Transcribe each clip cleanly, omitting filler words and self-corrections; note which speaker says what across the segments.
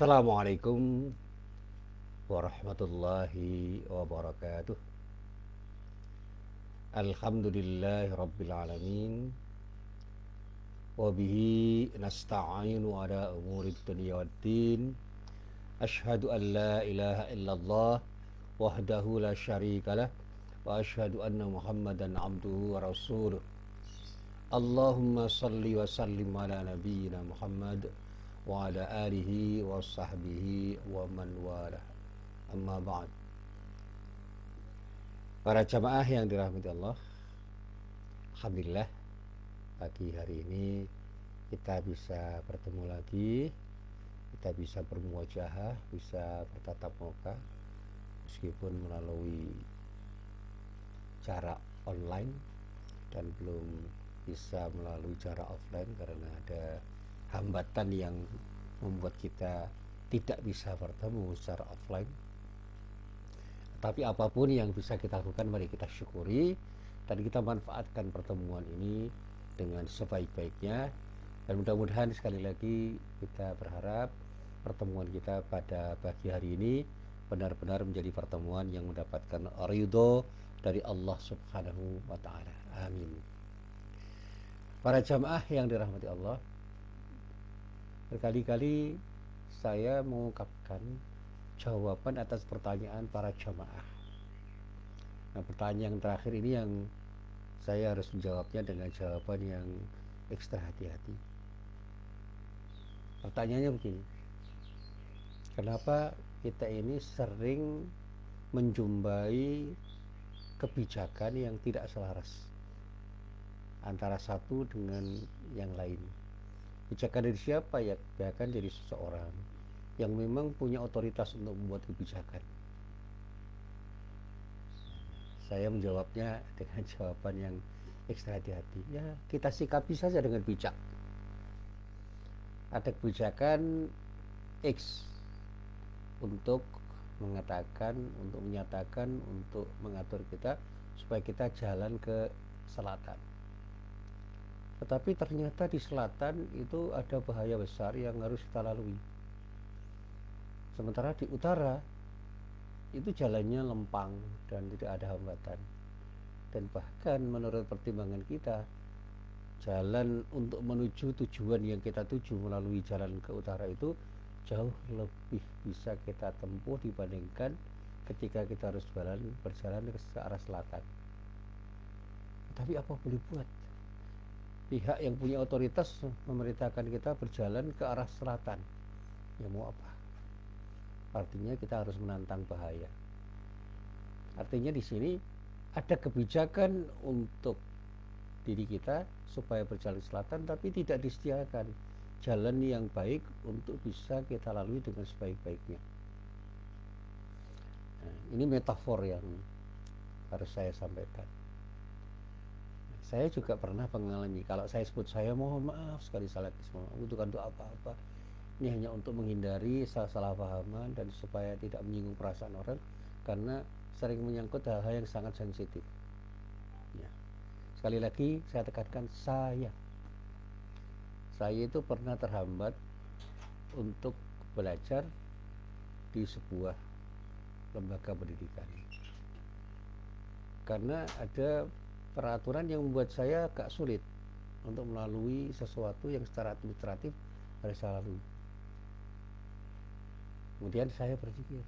Speaker 1: Assalamualaikum warahmatullahi wabarakatuh. Alhamdulillahi rabbil alamin. Wabihi nasta'inu ala umurid dunia waddin. Ashhadu an la ilaha illallah wahdahu la syarikalah. Wa ashhadu anna muhammadan abduhu wa rasuluh. Allahumma salli wa sallim ala nabiyyina Muhammad wa ala alihi wa sahbihi wa man walah. Amma ba'd. Para jamaah yang dirahmati Allah, alhamdulillah pagi hari ini kita bisa bertemu lagi, kita bisa bermuajahah, bisa bertatap muka meskipun melalui cara online dan belum bisa melalui cara offline karena ada hambatan yang membuat kita tidak bisa bertemu secara offline. Tapi apapun yang bisa kita lakukan, mari kita syukuri dan kita manfaatkan pertemuan ini dengan sebaik-baiknya. Dan mudah-mudahan sekali lagi kita berharap pertemuan kita pada pagi hari ini benar-benar menjadi pertemuan yang mendapatkan ridho dari Allah Subhanahu wa Ta'ala. Amin. Para jamaah yang dirahmati Allah, berkali-kali saya mengungkapkan jawaban atas pertanyaan para jamaah. Nah, pertanyaan yang terakhir ini yang saya harus menjawabnya dengan jawaban yang ekstra hati-hati. Pertanyaannya begini, kenapa kita ini sering menjumpai kebijakan yang tidak selaras antara satu dengan yang lain? Kebijakan dari siapa? Ya kebijakan dari seseorang yang memang punya otoritas untuk membuat kebijakan. Saya menjawabnya dengan jawaban yang ekstra hati-hati. Ya, kita sikapi saja dengan bijak. Ada kebijakan X untuk mengatakan, untuk menyatakan, untuk mengatur kita supaya kita jalan ke selatan. Tetapi ternyata di selatan itu ada bahaya besar yang harus kita lalui. Sementara di utara itu jalannya lempang dan tidak ada hambatan. Dan bahkan menurut pertimbangan kita, jalan untuk menuju tujuan yang kita tuju melalui jalan ke utara itu jauh lebih bisa kita tempuh dibandingkan ketika kita harus berjalan ke arah selatan. Tapi apa boleh buat? Pihak yang punya otoritas memerintahkan kita berjalan ke arah selatan. Ya mau apa? Artinya kita harus menantang bahaya. Artinya di sini ada kebijakan untuk diri kita supaya berjalan selatan, tapi tidak disediakan jalan yang baik untuk bisa kita lalui dengan sebaik-baiknya. Nah, ini metafor yang harus saya sampaikan. Saya juga pernah mengalami, kalau saya sebut saya mohon maaf sekali salah, membutuhkan untuk apa-apa. Ini hanya untuk menghindari salah pahaman dan supaya tidak menyinggung perasaan orang, karena sering menyangkut hal-hal yang sangat sensitif. Ya. Sekali lagi saya tekankan, saya itu pernah terhambat untuk belajar di sebuah lembaga pendidikan karena ada peraturan yang membuat saya agak sulit untuk melalui sesuatu yang secara administratif harus saya lalui. Kemudian saya berpikir,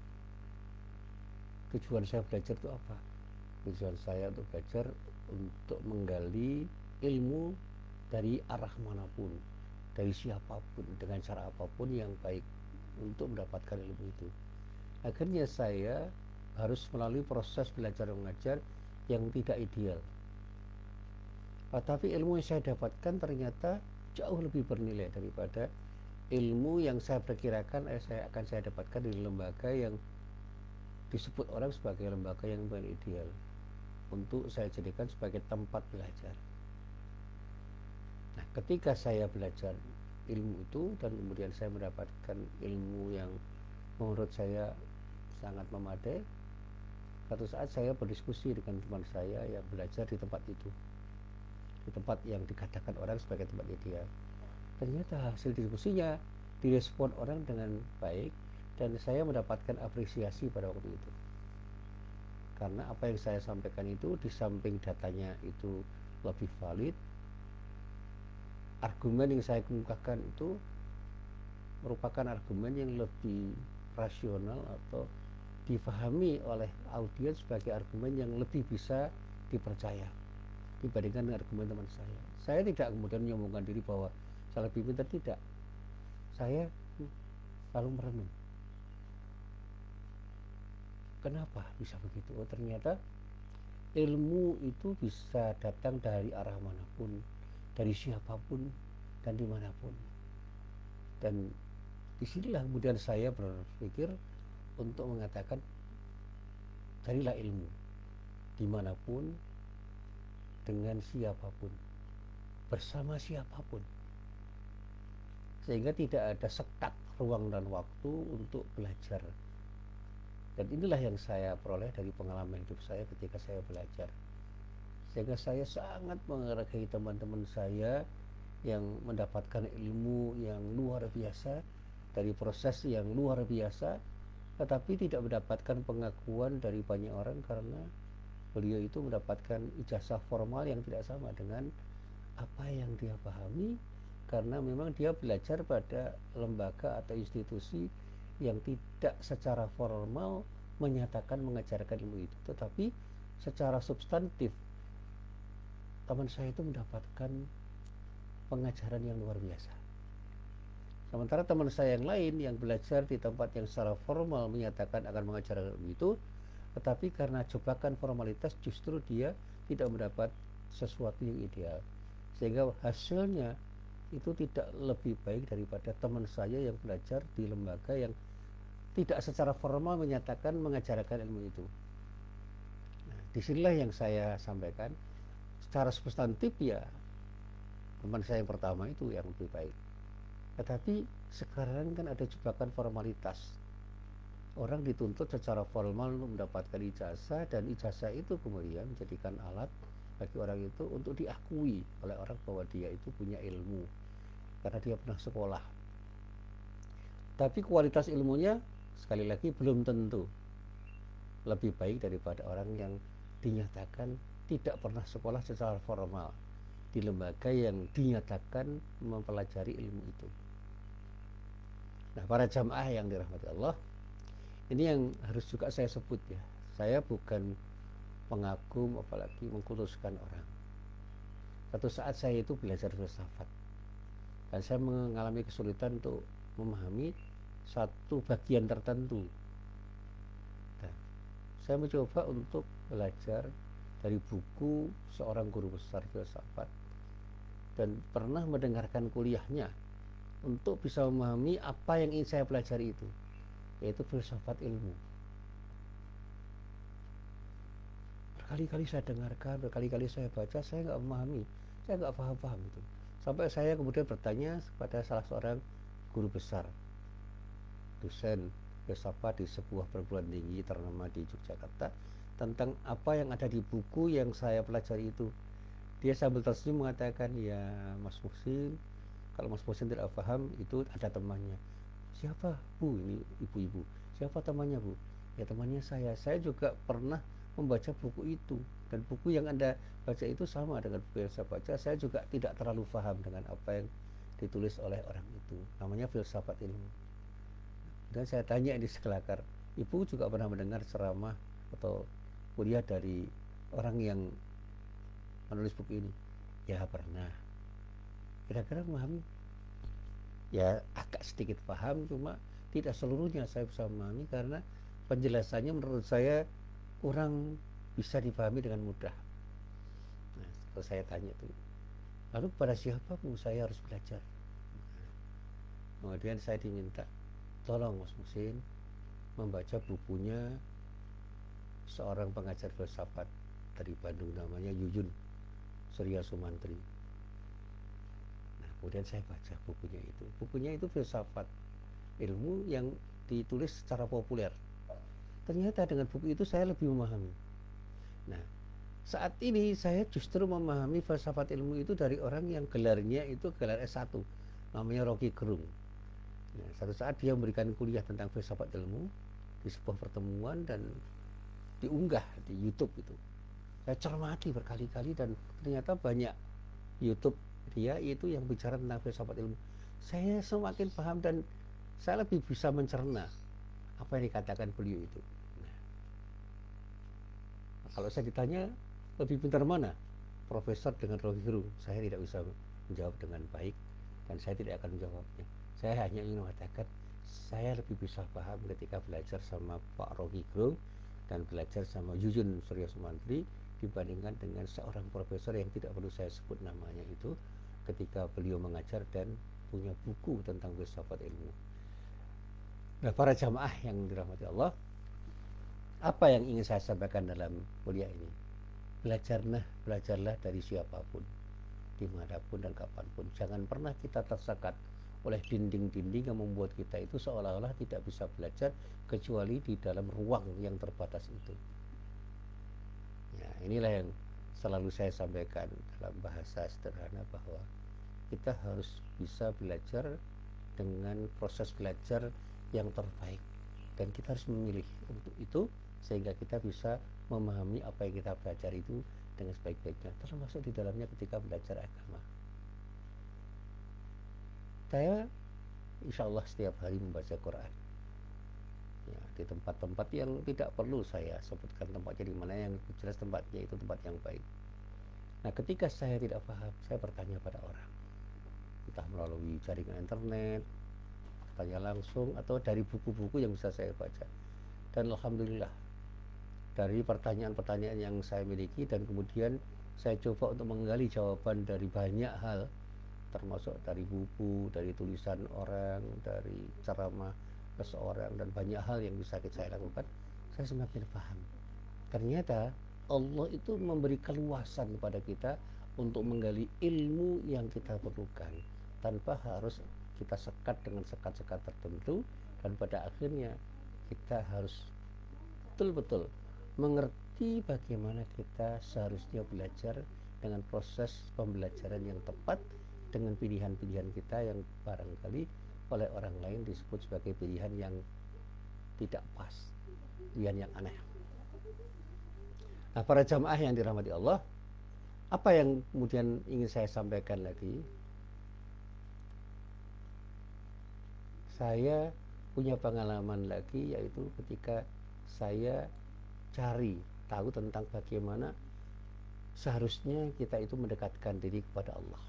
Speaker 1: tujuan saya belajar itu apa? Tujuan saya untuk belajar untuk menggali ilmu dari arah manapun, dari siapapun, dengan cara apapun yang baik untuk mendapatkan ilmu itu. Akhirnya saya harus melalui proses belajar mengajar yang tidak ideal. Tapi ilmu yang saya dapatkan ternyata jauh lebih bernilai daripada ilmu yang saya perkirakan saya dapatkan di lembaga yang disebut orang sebagai lembaga yang paling ideal untuk saya jadikan sebagai tempat belajar. Nah, ketika saya belajar ilmu itu dan kemudian saya mendapatkan ilmu yang menurut saya sangat memadai, satu saat saya berdiskusi dengan teman saya yang belajar di tempat itu, di tempat yang dikatakan orang sebagai tempat ideal. Ternyata hasil diskusinya direspon orang dengan baik, dan saya mendapatkan apresiasi pada waktu itu. Karena apa yang saya sampaikan itu, di samping datanya itu lebih valid, argumen yang saya kemukakan itu merupakan argumen yang lebih rasional atau difahami oleh audiens sebagai argumen yang lebih bisa dipercaya dibandingkan dengan argumen teman saya. Saya tidak kemudian menyombongkan diri bahwa saya lebih pintar, tidak. Saya lalu merenung, kenapa bisa begitu? Oh, ternyata ilmu itu bisa datang dari arah manapun, dari siapapun, dan dimanapun. Dan disinilah kemudian saya berpikir untuk mengatakan, carilah ilmu dimanapun, dengan siapapun, bersama siapapun, sehingga tidak ada sekat ruang dan waktu untuk belajar. Dan inilah yang saya peroleh dari pengalaman hidup saya ketika saya belajar, sehingga saya sangat menghargai teman-teman saya yang mendapatkan ilmu yang luar biasa dari proses yang luar biasa, tetapi tidak mendapatkan pengakuan dari banyak orang karena beliau itu mendapatkan ijazah formal yang tidak sama dengan apa yang dia pahami, karena memang dia belajar pada lembaga atau institusi yang tidak secara formal menyatakan mengajarkan ilmu itu, tetapi secara substantif teman saya itu mendapatkan pengajaran yang luar biasa. Sementara teman saya yang lain yang belajar di tempat yang secara formal menyatakan akan mengajarkan ilmu itu, tetapi karena jebakan formalitas justru dia tidak mendapat sesuatu yang ideal, sehingga hasilnya itu tidak lebih baik daripada teman saya yang belajar di lembaga yang tidak secara formal menyatakan mengajarkan ilmu itu. Nah, disinilah yang saya sampaikan, secara substantif ya teman saya yang pertama itu yang lebih baik, tetapi sekarang kan ada jebakan formalitas. Orang dituntut secara formal untuk mendapatkan ijazah, dan ijazah itu kemudian menjadikan alat bagi orang itu untuk diakui oleh orang bahwa dia itu punya ilmu karena dia pernah sekolah. Tapi kualitas ilmunya sekali lagi belum tentu lebih baik daripada orang yang dinyatakan tidak pernah sekolah secara formal di lembaga yang dinyatakan mempelajari ilmu itu. Nah, para jamaah yang dirahmati Allah, ini yang harus juga saya sebut ya. Saya bukan pengagum apalagi mengkultuskan orang. Satu saat saya itu belajar filsafat, dan saya mengalami kesulitan untuk memahami satu bagian tertentu. Dan saya mencoba untuk belajar dari buku seorang guru besar filsafat, dan pernah mendengarkan kuliahnya untuk bisa memahami apa yang ingin saya pelajari itu, yaitu filsafat ilmu. Berkali-kali saya dengarkan, berkali-kali saya baca, saya nggak memahami, saya nggak paham-paham itu. Sampai saya kemudian bertanya kepada salah seorang guru besar, dosen filsafat di sebuah perguruan tinggi ternama di Yogyakarta, tentang apa yang ada di buku yang saya pelajari itu. Dia sambil tersenyum mengatakan, ya Mas Muhsin, kalau Mas Muhsin tidak paham, itu ada temannya. Siapa Bu? Ini ibu-ibu. Siapa temannya Bu? Ya temannya saya juga pernah membaca buku itu, dan buku yang Anda baca itu sama dengan buku yang saya baca. Saya juga tidak terlalu paham dengan apa yang ditulis oleh orang itu, namanya filsafat ilmu. Dan saya tanya di sekelakar, ibu juga pernah mendengar ceramah atau kuliah dari orang yang menulis buku ini? Ya pernah. Kira-kira memahami? Ya agak sedikit paham, cuma tidak seluruhnya saya bisa memahami karena penjelasannya menurut saya kurang bisa dipahami dengan mudah. Nah, setelah saya tanya itu, lalu pada siapa Bu saya harus belajar? Kemudian saya diminta, tolong Mas Muhsin membaca bukunya seorang pengajar filsafat dari Bandung, namanya Yuyun Surya Sumantri. Nah, kemudian saya baca bukunya itu. Bukunya itu filsafat ilmu yang ditulis secara populer. Ternyata dengan buku itu saya lebih memahami. Nah, saat ini saya justru memahami filsafat ilmu itu dari orang yang gelarnya itu gelar S1, namanya Rocky Gerung. Nah, satu saat dia memberikan kuliah tentang filsafat ilmu di sebuah pertemuan dan diunggah di YouTube itu. Saya cermati berkali-kali dan ternyata banyak YouTube dia itu yang bicara tentang filsafat ilmu. Saya semakin paham dan saya lebih bisa mencerna apa yang dikatakan beliau itu. Nah, kalau saya ditanya lebih pintar mana, profesor dengan Rocky Gerung, saya tidak bisa menjawab dengan baik dan saya tidak akan menjawabnya. Saya hanya ingin mengatakan saya lebih bisa paham ketika belajar sama Pak Rocky Gerung dan belajar sama Yuyun Surya Sumantri dibandingkan dengan seorang profesor yang tidak perlu saya sebut namanya itu ketika beliau mengajar dan punya buku tentang filsafat ilmu. Nah, para jamaah yang dirahmati Allah, apa yang ingin saya sampaikan dalam kuliah ini? Belajarlah dari siapapun, dimanapun dan kapanpun. Jangan pernah kita tersekat oleh dinding-dinding yang membuat kita itu seolah-olah tidak bisa belajar kecuali di dalam ruang yang terbatas itu. Ya, inilah yang selalu saya sampaikan dalam bahasa sederhana bahwa kita harus bisa belajar dengan proses belajar yang terbaik dan kita harus memilih untuk itu sehingga kita bisa memahami apa yang kita belajar itu dengan sebaik-baiknya, termasuk di dalamnya ketika belajar agama. Saya insya Allah setiap hari membaca Quran ya, di tempat-tempat yang tidak perlu saya sebutkan tempatnya di mana, yang jelas tempatnya itu tempat yang baik. Nah, ketika saya tidak paham, saya bertanya pada orang, entah melalui jaringan internet, tanya langsung, atau dari buku-buku yang bisa saya baca. Dan alhamdulillah, dari pertanyaan-pertanyaan yang saya miliki dan kemudian saya coba untuk menggali jawaban dari banyak hal, termasuk dari buku, dari tulisan orang, dari ceramah seseorang, dan banyak hal yang bisa saya lakukan, saya semakin paham. Ternyata Allah itu memberi keluasan kepada kita untuk menggali ilmu yang kita perlukan tanpa harus kita sekat dengan sekat-sekat tertentu, dan pada akhirnya kita harus betul-betul mengerti bagaimana kita seharusnya belajar dengan proses pembelajaran yang tepat dengan pilihan-pilihan kita yang barangkali oleh orang lain disebut sebagai pilihan yang tidak pas, pilihan yang aneh. Nah, para jamaah yang dirahmati Allah, apa yang kemudian ingin saya sampaikan lagi? Saya punya pengalaman lagi, yaitu ketika saya cari tahu tentang bagaimana seharusnya kita itu mendekatkan diri kepada Allah.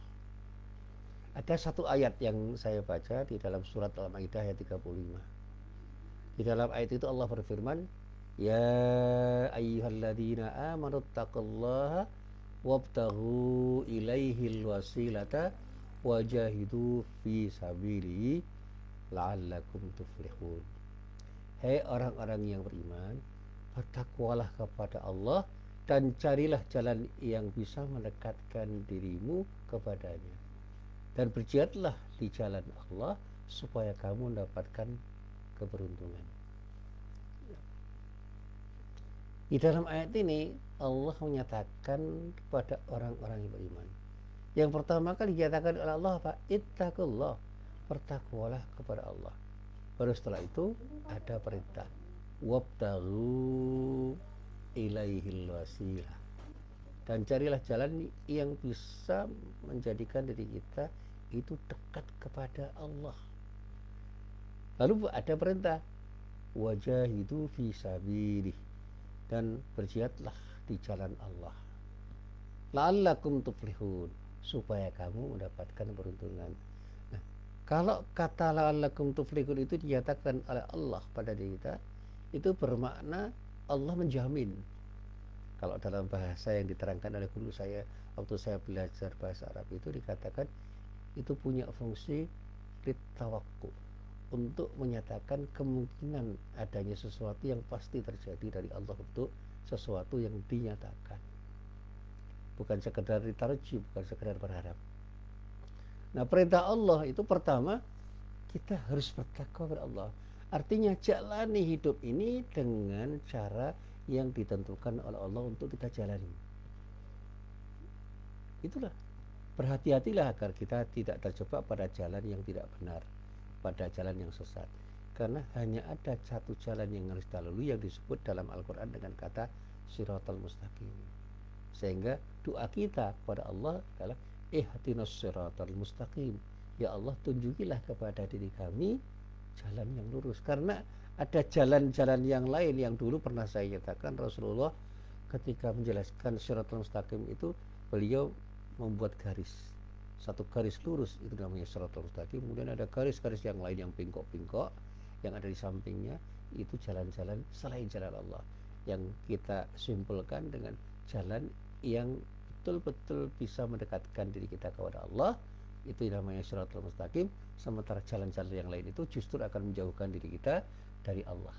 Speaker 1: Ada satu ayat yang saya baca di dalam surat Al-Maidah ayat 35. Di dalam ayat itu Allah berfirman, "Ya ayyuhalladzina amanu taqullaha wabtaghu ilaihil wasilata wajahidu fi sabilihi la'allakum tuflihun." Hei orang-orang yang beriman, bertakwalah kepada Allah dan carilah jalan yang bisa mendekatkan dirimu kepadanya, dan berjihadlah di jalan Allah supaya kamu mendapatkan keberuntungan. Di dalam ayat ini Allah menyatakan kepada orang-orang yang beriman, yang pertama kali dikatakan oleh Allah, ittaqullah, bertakwalah kepada Allah. Baru setelah itu ada perintah, wabtaghu ilaihil wasilah, dan carilah jalan yang bisa menjadikan diri kita itu dekat kepada Allah. Lalu ada perintah, wajahidu fi sabilih, dan berjihadlah di jalan Allah, la'allakum tuflihun, supaya kamu mendapatkan peruntungan. Nah, kalau kata la'allakum tuflihun itu dinyatakan oleh Allah pada diri kita, itu bermakna Allah menjamin. Kalau dalam bahasa yang diterangkan oleh guru saya waktu saya belajar bahasa Arab itu dikatakan itu punya fungsi litawakku, untuk menyatakan kemungkinan adanya sesuatu yang pasti terjadi dari Allah untuk sesuatu yang dinyatakan, bukan sekedar ditarji, bukan sekedar berharap. Nah, perintah Allah itu pertama, kita harus bertakwa kepada Allah. Artinya jalani hidup ini dengan cara yang ditentukan oleh Allah untuk kita jalani. Itulah, berhati-hatilah agar kita tidak terjebak pada jalan yang tidak benar, pada jalan yang sesat. Karena hanya ada satu jalan yang harus dilalui yang disebut dalam Al-Quran dengan kata Shiratal Mustaqim. Sehingga doa kita kepada Allah adalah ihdinas shiratal mustaqim. Ya Allah, tunjukilah kepada diri kami jalan yang lurus. Karena ada jalan-jalan yang lain yang dulu pernah saya nyatakan. Rasulullah ketika menjelaskan shiratal mustaqim itu, beliau membuat garis, satu garis lurus, itu namanya shiratal mustaqim. Kemudian ada garis-garis yang lain yang bengkok-bengkok yang ada di sampingnya, itu jalan-jalan selain jalan Allah, yang kita simpulkan dengan jalan yang betul-betul bisa mendekatkan diri kita kepada Allah, itu namanya shiratal mustaqim. Sementara jalan-jalan yang lain itu justru akan menjauhkan diri kita dari Allah.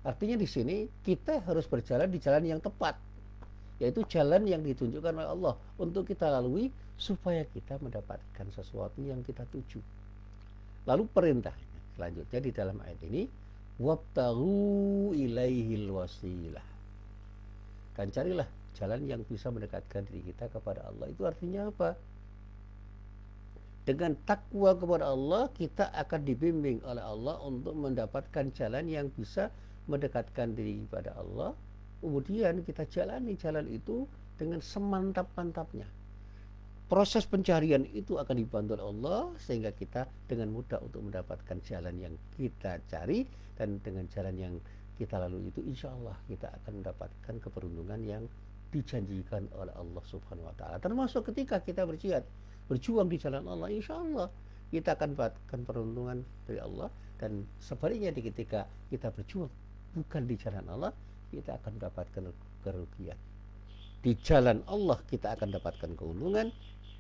Speaker 1: Artinya di sini kita harus berjalan di jalan yang tepat, yaitu jalan yang ditunjukkan oleh Allah untuk kita lalui supaya kita mendapatkan sesuatu yang kita tuju. Lalu perintahnya selanjutnya di dalam ayat ini, wabtaghu ilaihil wasilah, dan carilah jalan yang bisa mendekatkan diri kita kepada Allah. Itu artinya apa? Dengan takwa kepada Allah, kita akan dibimbing oleh Allah untuk mendapatkan jalan yang bisa mendekatkan diri kepada Allah. Kemudian kita jalani jalan itu dengan semantap-mantapnya. Proses pencarian itu akan dibantu oleh Allah sehingga kita dengan mudah untuk mendapatkan jalan yang kita cari, dan dengan jalan yang kita lalui itu insya Allah kita akan mendapatkan keberuntungan yang dijanjikan oleh Allah Subhanahu wa Ta'ala. Termasuk ketika kita berjuang di jalan Allah, insya Allah kita akan mendapatkan peruntungan dari Allah. Dan sebaliknya ketika kita berjuang bukan di jalan Allah, kita akan mendapatkan kerugian. Di jalan Allah kita akan mendapatkan keuntungan,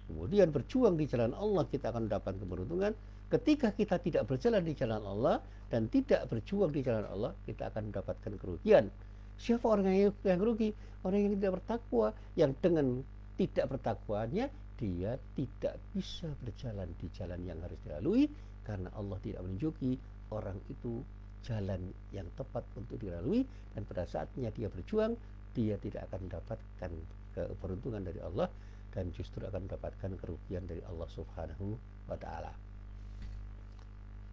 Speaker 1: kemudian berjuang di jalan Allah kita akan mendapatkan keberuntungan. Ketika kita tidak berjalan di jalan Allah dan tidak berjuang di jalan Allah, kita akan mendapatkan kerugian. Siapa orang yang rugi? Orang yang tidak bertakwa, yang dengan tidak bertakwanya dia tidak bisa berjalan di jalan yang harus dilalui, karena Allah tidak menunjuki orang itu jalan yang tepat untuk dilalui. Dan pada saatnya dia berjuang, dia tidak akan mendapatkan keberuntungan dari Allah, dan justru akan mendapatkan kerugian dari Allah Subhanahu wa Ta'ala.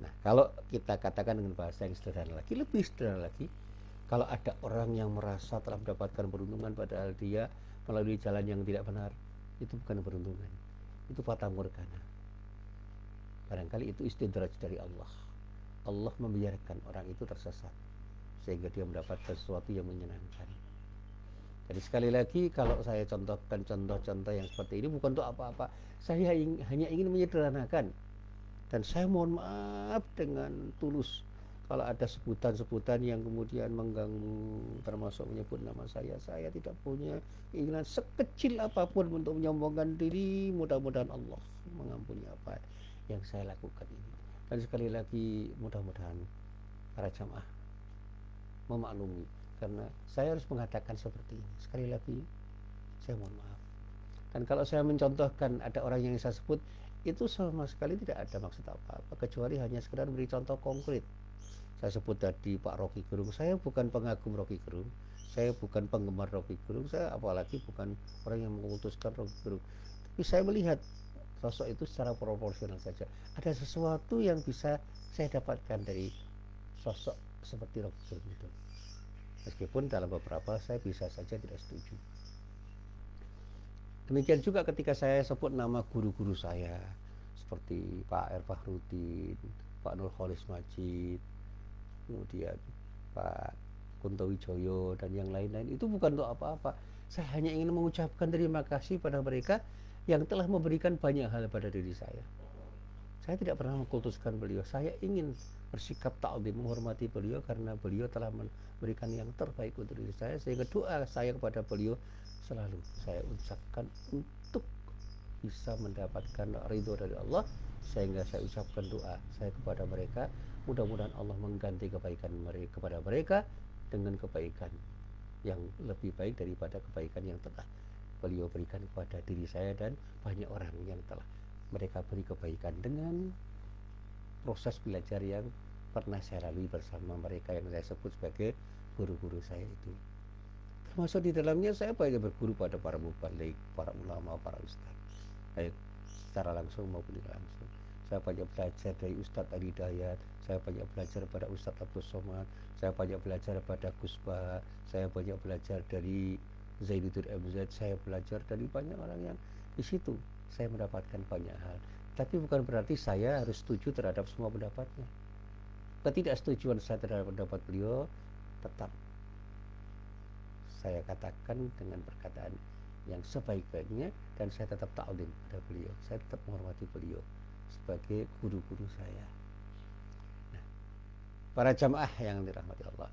Speaker 1: Nah, kalau kita katakan dengan bahasa yang sederhana lagi, lebih sederhana lagi, kalau ada orang yang merasa telah mendapatkan peruntungan padahal dia melalui jalan yang tidak benar, itu bukan peruntungan, itu fata morgana. Barangkali itu istidraj dari Allah. Allah membiarkan orang itu tersesat sehingga dia mendapatkan sesuatu yang menyenangkan. Jadi sekali lagi, kalau saya contohkan contoh-contoh yang seperti ini bukan untuk apa-apa, saya hanya ingin menyederhanakan. Dan saya mohon maaf dengan tulus kalau ada sebutan-sebutan yang kemudian mengganggu, termasuk menyebut nama saya. Saya tidak punya keinginan sekecil apapun untuk menyombongkan diri. Mudah-mudahan Allah mengampuni apa yang saya lakukan ini. Dan sekali lagi, mudah-mudahan para jamaah memaklumi, karena saya harus mengatakan seperti ini. Sekali lagi, saya mohon maaf. Dan kalau saya mencontohkan ada orang yang saya sebut, itu sama sekali tidak ada maksud apa-apa, kecuali hanya sekedar beri contoh konkret. Saya sebut tadi Pak Rocky Gerung, saya bukan pengagum Rocky Gerung, saya bukan penggemar Rocky Gerung, saya apalagi bukan orang yang mengutuskan Rocky Gerung. Tapi saya melihat sosok itu secara proporsional saja. Ada sesuatu yang bisa saya dapatkan dari sosok seperti Rocky Gerung itu. Meskipun dalam beberapa saya bisa saja tidak setuju. Demikian juga ketika saya sebut nama guru-guru saya seperti Pak R. Fahrudin, Pak Nurholis Majid, kemudian Pak Kunto Wijoyo dan yang lain-lain, itu bukan untuk apa-apa. Saya hanya ingin mengucapkan terima kasih pada mereka yang telah memberikan banyak hal pada diri saya. Saya tidak pernah mengkultuskan beliau. Saya ingin bersikap ta'zim, menghormati beliau karena beliau telah memberikan yang terbaik untuk diri saya, sehingga doa saya kepada beliau selalu saya ucapkan untuk bisa mendapatkan ridho dari Allah. Sehingga saya ucapkan doa saya kepada mereka, mudah-mudahan Allah mengganti kebaikan mereka kepada mereka dengan kebaikan yang lebih baik daripada kebaikan yang telah beliau berikan kepada diri saya dan banyak orang yang telah mereka beri kebaikan dengan proses belajar yang pernah saya lalui bersama mereka yang saya sebut sebagai guru-guru saya itu. Termasuk di dalamnya saya banyak berguru pada para mubalik, para ulama, para ustaz, baik secara langsung maupun tidak langsung. saya banyak belajar dari Ustadz Ali Dayat, saya banyak belajar pada Ustadz Abdul Somad, saya banyak belajar pada Gus Bah, saya banyak belajar dari Zainuddin MZ, saya belajar dari banyak orang yang di situ saya mendapatkan banyak hal. Tapi bukan berarti saya harus setuju terhadap semua pendapatnya. Ketidaksetujuan saya terhadap pendapat beliau tetap saya katakan dengan perkataan yang sebaik-baiknya, dan saya tetap ta'lim pada beliau, saya tetap menghormati beliau sebagai guru-guru saya. Nah, para jamaah yang dirahmati Allah,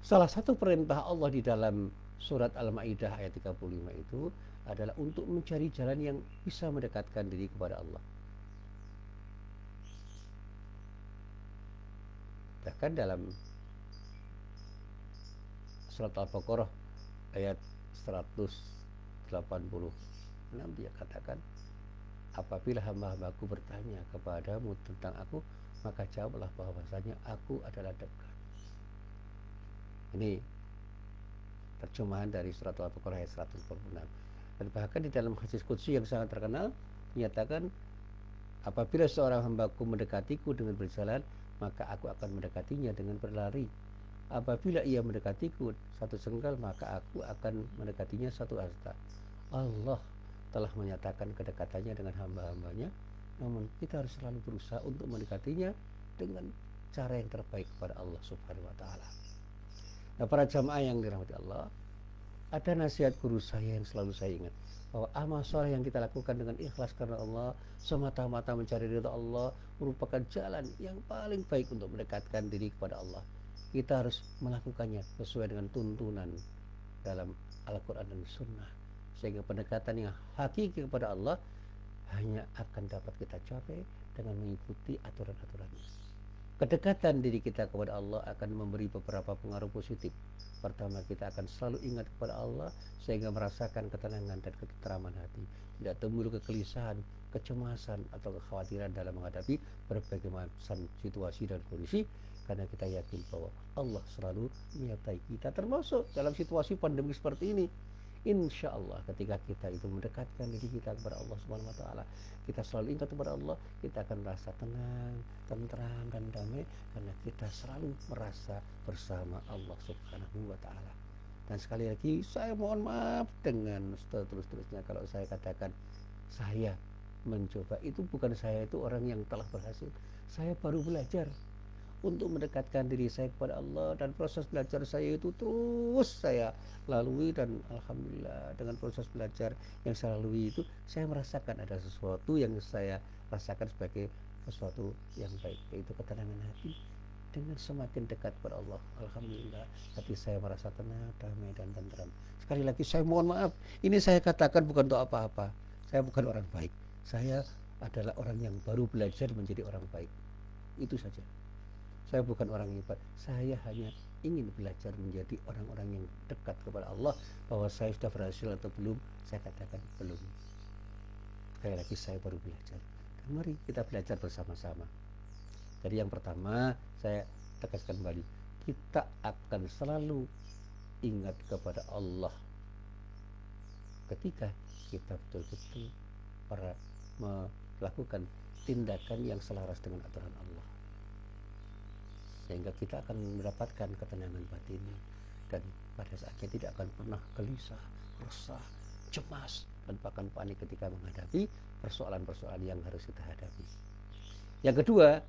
Speaker 1: salah satu perintah Allah di dalam surat Al-Maidah ayat 35 itu adalah untuk mencari jalan yang bisa mendekatkan diri kepada Allah. Bahkan dalam surat Al-Baqarah ayat 186 dia katakan, apabila hamba-hambaku bertanya kepadamu tentang aku, maka jawablah bahwasanya aku adalah dekat. Ini terjemahan dari surat Al-Baqarah ayat 146. Dan bahkan di dalam hadis qudsi yang sangat terkenal menyatakan, apabila seorang hambaku mendekatiku dengan berjalan, maka aku akan mendekatinya dengan berlari. Apabila ia mendekatiku satu jengkal, maka aku akan mendekatinya satu hasta. Allah telah menyatakan kedekatannya dengan hamba-hambanya, namun kita harus selalu berusaha untuk mendekatinya dengan cara yang terbaik kepada Allah Subhanahu wa Ta'ala. Nah, para jamaah yang dirahmati Allah, ada nasihat guru saya yang selalu saya ingat, bahwa amal soleh yang kita lakukan dengan ikhlas karena Allah, semata-mata mencari ridha Allah, merupakan jalan yang paling baik untuk mendekatkan diri kepada Allah. Kita harus melakukannya sesuai dengan tuntunan dalam Al-Quran dan Sunnah, sehingga pendekatan yang hakiki kepada Allah hanya akan dapat kita capai dengan mengikuti aturan-aturannya. Kedekatan diri kita kepada Allah akan memberi beberapa pengaruh positif. Pertama, kita akan selalu ingat kepada Allah sehingga merasakan ketenangan dan ketentraman hati, tidak timbul kegelisahan, kecemasan atau kekhawatiran dalam menghadapi berbagai macam situasi dan kondisi, karena kita yakin bahwa Allah selalu menyertai kita, termasuk dalam situasi pandemi seperti ini. Insya Allah ketika kita itu mendekatkan diri kita kepada Allah Subhanahu wa Ta'ala, kita selalu ingat kepada Allah, kita akan merasa tenang, tentram dan damai, karena kita selalu merasa bersama Allah Subhanahu wa Ta'ala. Dan sekali lagi saya mohon maaf dengan seterus-terusnya kalau saya katakan saya mencoba, itu bukan saya itu orang yang telah berhasil. Saya baru belajar untuk mendekatkan diri saya kepada Allah, dan proses belajar saya itu terus saya lalui, dan alhamdulillah dengan proses belajar yang saya lalui itu saya merasakan ada sesuatu yang saya rasakan sebagai sesuatu yang baik, yaitu ketenangan hati. Dengan semakin dekat kepada Allah, alhamdulillah hati saya merasa tenang, damai dan tentram. Sekali lagi saya mohon maaf, ini saya katakan bukan untuk apa-apa, saya bukan orang baik, saya adalah orang yang baru belajar menjadi orang baik, itu saja. Saya bukan orang hebat, saya hanya ingin belajar menjadi orang-orang yang dekat kepada Allah. Bahwa saya sudah berhasil atau belum, saya katakan belum. Sekali lagi saya baru belajar, dan mari kita belajar bersama-sama. Jadi yang pertama saya tegaskan kembali, kita akan selalu ingat kepada Allah ketika kita betul-betul melakukan tindakan yang selaras dengan aturan Allah, sehingga kita akan mendapatkan ketenangan batin, dan pada saatnya tidak akan pernah gelisah, resah, cemas, dan bahkan panik ketika menghadapi persoalan-persoalan yang harus kita hadapi. Yang kedua,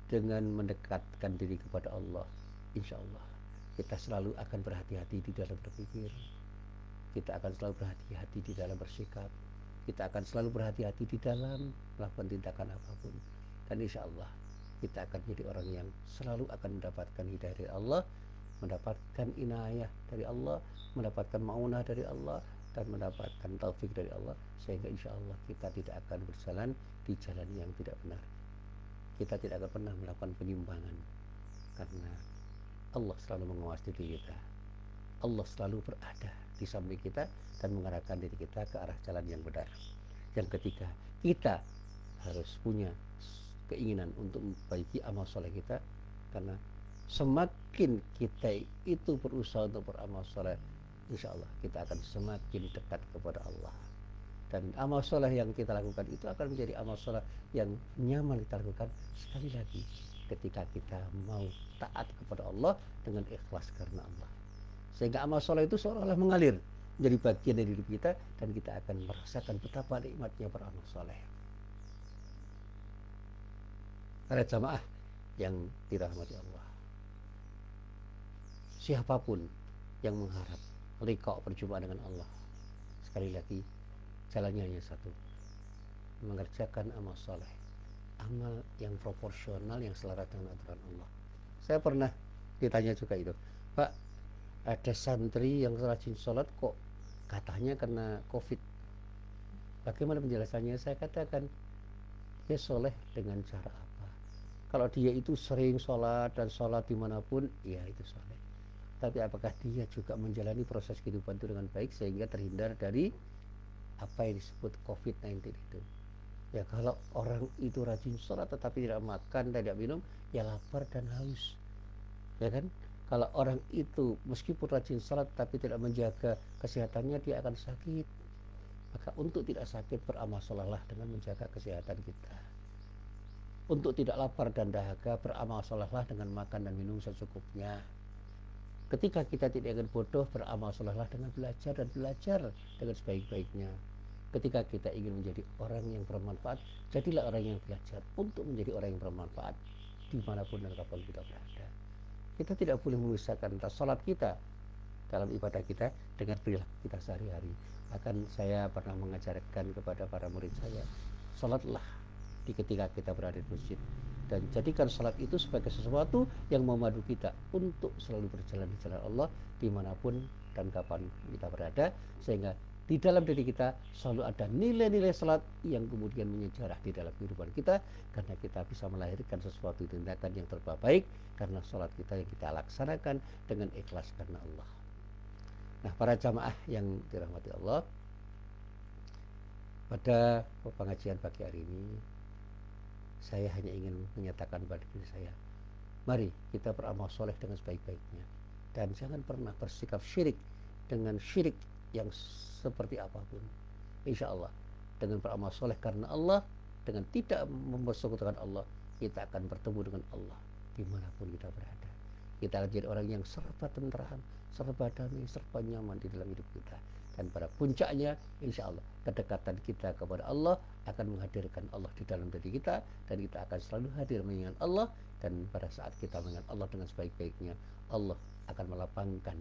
Speaker 1: dengan mendekatkan diri kepada Allah, insya Allah kita selalu akan berhati-hati di dalam berpikir, kita akan selalu berhati-hati di dalam bersikap, kita akan selalu berhati-hati di dalam melakukan tindakan apapun, dan insya Allah kita akan jadi orang yang selalu akan mendapatkan hidayah dari Allah, mendapatkan inayah dari Allah, mendapatkan ma'unah dari Allah, dan mendapatkan taufik dari Allah, sehingga insya Allah kita tidak akan berjalan di jalan yang tidak benar. Kita tidak akan pernah melakukan penyimpangan, karena Allah selalu mengawasi diri kita. Allah selalu berada di samping kita dan mengarahkan diri kita ke arah jalan yang benar. Yang ketiga, kita harus punya keinginan untuk memperbaiki amal soleh kita, karena semakin kita itu berusaha untuk beramal soleh, insya Allah kita akan semakin dekat kepada Allah. Dan amal soleh yang kita lakukan itu akan menjadi amal soleh yang nyaman kita lakukan sekali lagi ketika kita mau taat kepada Allah dengan ikhlas karena Allah. Sehingga amal soleh itu seolah-olah mengalir menjadi bagian dari hidup kita, dan kita akan merasakan betapa nikmatnya beramal soleh. Para jamaah yang dirahmati Allah, siapapun yang mengharap liqa perjumpaan dengan Allah, sekali lagi jalannya hanya satu, mengerjakan amal soleh, amal yang proporsional, yang selaras dengan aturan Allah. Saya pernah ditanya juga itu, Pak, ada santri yang rajin sholat kok katanya kena COVID, bagaimana penjelasannya? Saya katakan, dia soleh dengan cara apa? Kalau dia itu sering sholat dan sholat dimanapun, ya itu soleh. Tapi apakah dia juga menjalani proses kehidupan itu dengan baik sehingga terhindar dari apa yang disebut COVID-19 itu? Ya kalau orang itu rajin sholat tetapi tidak makan, tidak minum, ya lapar dan haus, ya kan? Kalau orang itu meskipun rajin sholat tapi tidak menjaga kesehatannya, dia akan sakit. Maka untuk tidak sakit, beramal solehlah dengan menjaga kesehatan kita. Untuk tidak lapar dan dahaga, beramal solehlah dengan makan dan minum secukupnya. Ketika kita tidak ingin bodoh, beramal solehlah dengan belajar dan belajar dengan sebaik-baiknya. Ketika kita ingin menjadi orang yang bermanfaat, jadilah orang yang belajar untuk menjadi orang yang bermanfaat dimanapun dan kapan kita berada. Kita tidak boleh memisahkan antara sholat kita dalam ibadah kita dengan perilaku kita sehari-hari. Bahkan saya pernah mengajarkan kepada para murid saya, sholatlah di ketika kita berada di masjid, dan jadikan sholat itu sebagai sesuatu yang memadu kita untuk selalu berjalan di jalan Allah dimanapun dan kapan kita berada, sehingga di dalam diri kita selalu ada nilai-nilai salat yang kemudian menyejarah di dalam kehidupan kita, karena kita bisa melahirkan sesuatu tindakan yang terbaik karena salat kita yang kita laksanakan dengan ikhlas karena Allah. Nah, para jamaah yang dirahmati Allah, pada pengajian pagi hari ini saya hanya ingin menyatakan pada diri saya, mari kita beramal soleh dengan sebaik-baiknya, dan jangan pernah bersikap syirik dengan syirik yang seperti apapun. Insya Allah dengan beramal soleh karena Allah, dengan tidak mempersekutukan Allah, kita akan bertemu dengan Allah dimanapun kita berada. Kita akan jadi orang yang serba tentram, serba damai, serba nyaman di dalam hidup kita. Dan pada puncaknya, insya Allah kedekatan kita kepada Allah akan menghadirkan Allah di dalam diri kita, dan kita akan selalu hadir mengingat Allah. Dan pada saat kita mengingat Allah dengan sebaik-baiknya, Allah akan melapangkan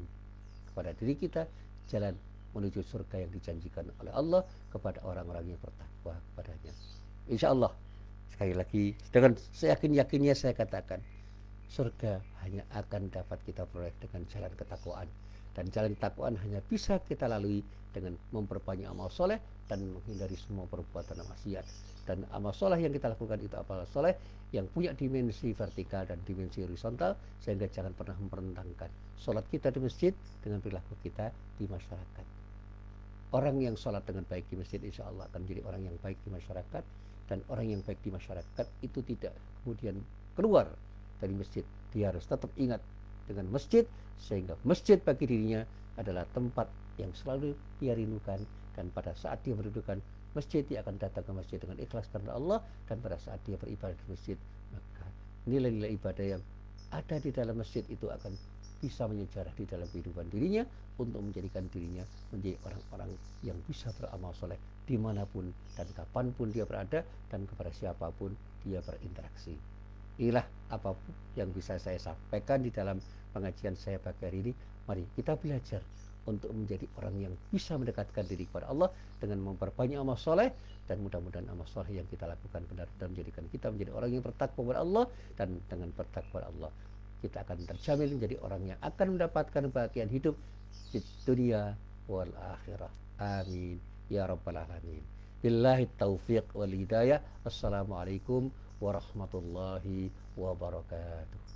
Speaker 1: kepada diri kita jalan menuju surga yang dijanjikan oleh Allah kepada orang-orang yang bertakwa kepadanya. Insya Allah, sekali lagi dengan seyakin-yakinnya saya katakan, surga hanya akan dapat kita peroleh dengan jalan ketakwaan, dan jalan ketakwaan hanya bisa kita lalui dengan memperbanyak amal soleh dan menghindari semua perbuatan maksiat. Dan amal soleh yang kita lakukan itu amal soleh yang punya dimensi vertikal dan dimensi horizontal, sehingga jangan pernah mempertentangkan sholat kita di masjid dengan perilaku kita di masyarakat. Orang yang sholat dengan baik di masjid, insya Allah akan menjadi orang yang baik di masyarakat, dan orang yang baik di masyarakat itu tidak kemudian keluar dari masjid. Dia harus tetap ingat dengan masjid, sehingga masjid bagi dirinya adalah tempat yang selalu dia rindukan, dan pada saat dia merindukan masjid, dia akan datang ke masjid dengan ikhlas karena Allah, dan pada saat dia beribadah di masjid, maka nilai-nilai ibadah yang ada di dalam masjid itu akan bisa menyejarah di dalam kehidupan dirinya untuk menjadikan dirinya menjadi orang-orang yang bisa beramal soleh dimanapun dan kapanpun dia berada, dan kepada siapapun dia berinteraksi. Inilah apapun yang bisa saya sampaikan di dalam pengajian saya pagi hari ini. Mari kita belajar untuk menjadi orang yang bisa mendekatkan diri kepada Allah dengan memperbanyak amal soleh, dan mudah-mudahan amal soleh yang kita lakukan benar-benar menjadikan kita menjadi orang yang bertakwa kepada Allah, dan dengan bertakwa kepada Allah kita akan terjamin menjadi orang yang akan mendapatkan kebahagiaan hidup di dunia wal akhirah. Amin ya rabbal alamin. Billahi taufiq wal hidayah. Assalamualaikum warahmatullahi wabarakatuh.